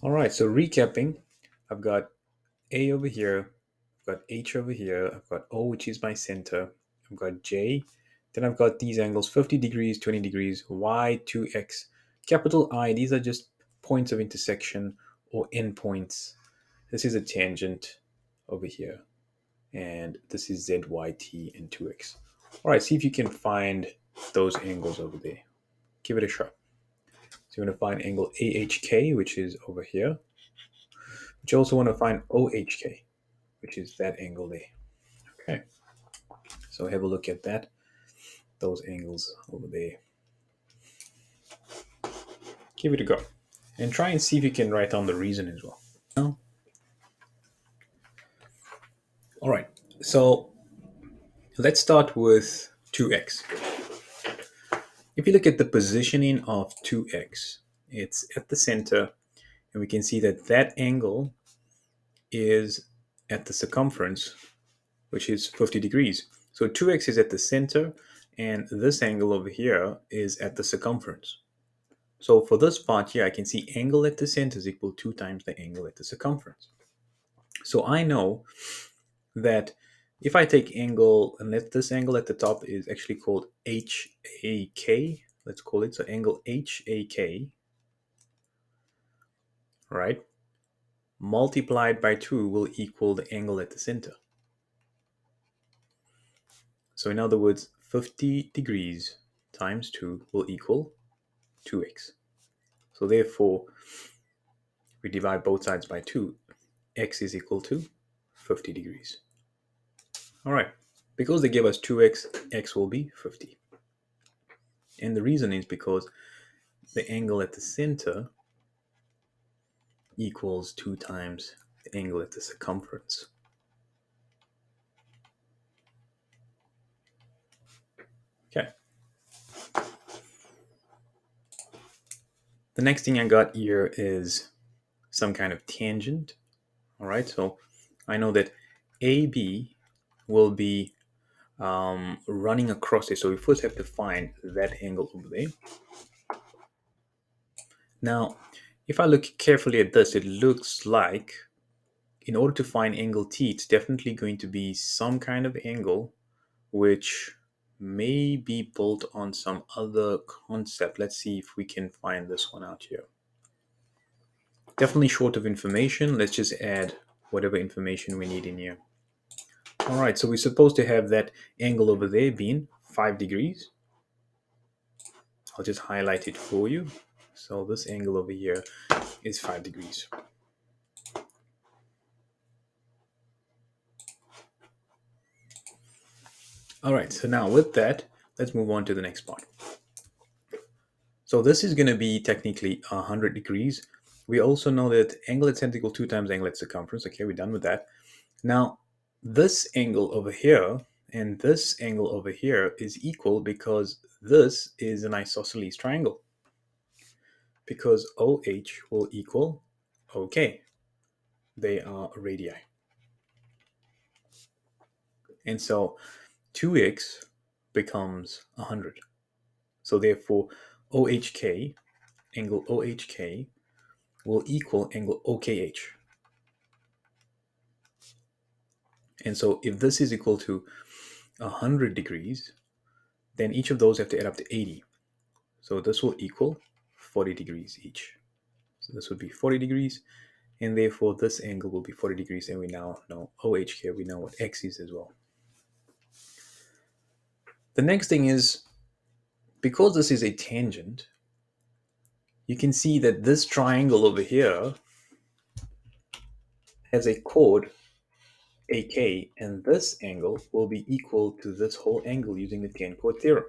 All right, so recapping, I've got A over here, I've got H over here, I've got O, which is my center, I've got J, then I've got these angles 50 degrees, 20 degrees, Y, 2X, capital I, these are just points of intersection or endpoints. This is a tangent over here, and this is ZYT and 2X. All right, see if you can find those angles over there. Give it a shot. So you're going to find angle AHK, which is over here. But you also want to find OHK, which is that angle there. Okay, so have a look at that, those angles over there. Give it a go. And try and see if you can write down the reason as well. No? All right, so let's start with 2x. If you look at the positioning of 2x, it's at the center, and we can see that that angle is at the circumference, which is 50 degrees. So 2x is at the center, and this angle over here is at the circumference. So for this part here, I can see angle at the center is equal to 2 times the angle at the circumference. So I know that if I take angle, and let this angle at the top is actually called HAK, let's call it, so angle HAK, right, multiplied by 2 will equal the angle at the center. So in other words, 50 degrees times 2 will equal 2x. So therefore, we divide both sides by 2. X is equal to 50 degrees. All right. Because they give us 2x, x will be 50. And the reason is because the angle at the center equals 2 times the angle at the circumference. Okay. The next thing I got here is some kind of tangent. All right. So I know that AB will be running across it. So we first have to find that angle over there. Now, if I look carefully at this, it looks like in order to find angle T, it's definitely going to be some kind of angle which may be built on some other concept. Let's see if we can find this one out here. Definitely short of information. Let's just add whatever information we need in here. All right, so we're supposed to have that angle over there being 5 degrees. I'll just highlight it for you. So this angle over here is 5 degrees. All right, so now with that, let's move on to the next part. So this is going to be technically 100 degrees. We also know that angle at center equals 2 times angle at circumference. Okay, we're done with that. Now, this angle over here and this angle over here is equal because this is an isosceles triangle. Because OH will equal OK. They are radii. And so 2x becomes 100. So therefore, OHK, angle OHK, will equal angle OKH. And so if this is equal to 100 degrees, then each of those have to add up to 80. So this will equal 40 degrees each. So this would be 40 degrees, and therefore this angle will be 40 degrees, and we now know OHK, we know what X is as well. The next thing is, because this is a tangent, you can see that this triangle over here has a chord AK, and this angle will be equal to this whole angle using the tan chord theorem.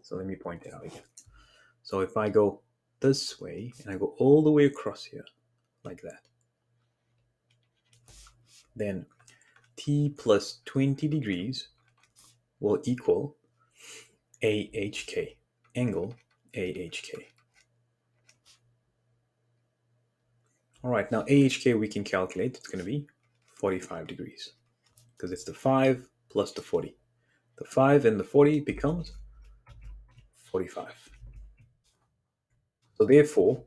So let me point it out again. So if I go this way and I go all the way across here like that, then T plus 20 degrees will equal AHK, angle AHK. All right, now AHK we can calculate. It's going to be 45 degrees because it's the 5 plus the 40. The 5 and the 40 becomes 45. So therefore,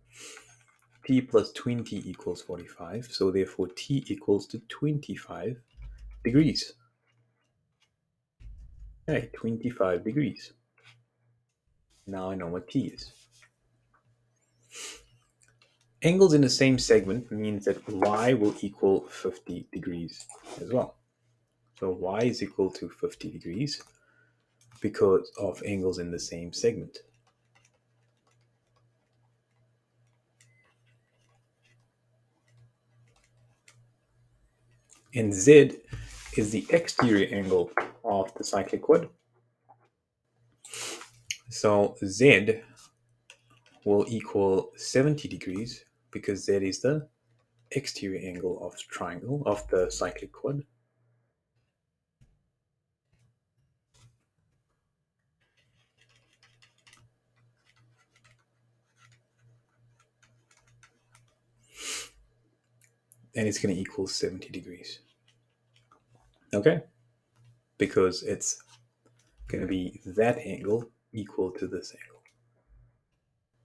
t plus 20 equals 45. So therefore t equals to 25 degrees. Okay, 25 degrees. Now I know what t is. Angles in the same segment means that y will equal 50 degrees as well. So y is equal to 50 degrees because of angles in the same segment. And z is the exterior angle of the cyclic quad. So z will equal 70 degrees because z is the exterior angle of the triangle of the cyclic quad. And it's going to equal 70 degrees. Okay? Because it's going to be that angle equal to this angle.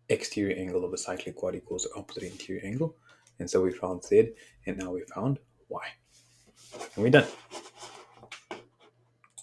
Exterior angle of a cyclic quad equals the opposite interior angle. And so we found z, and now we found y. And we're done.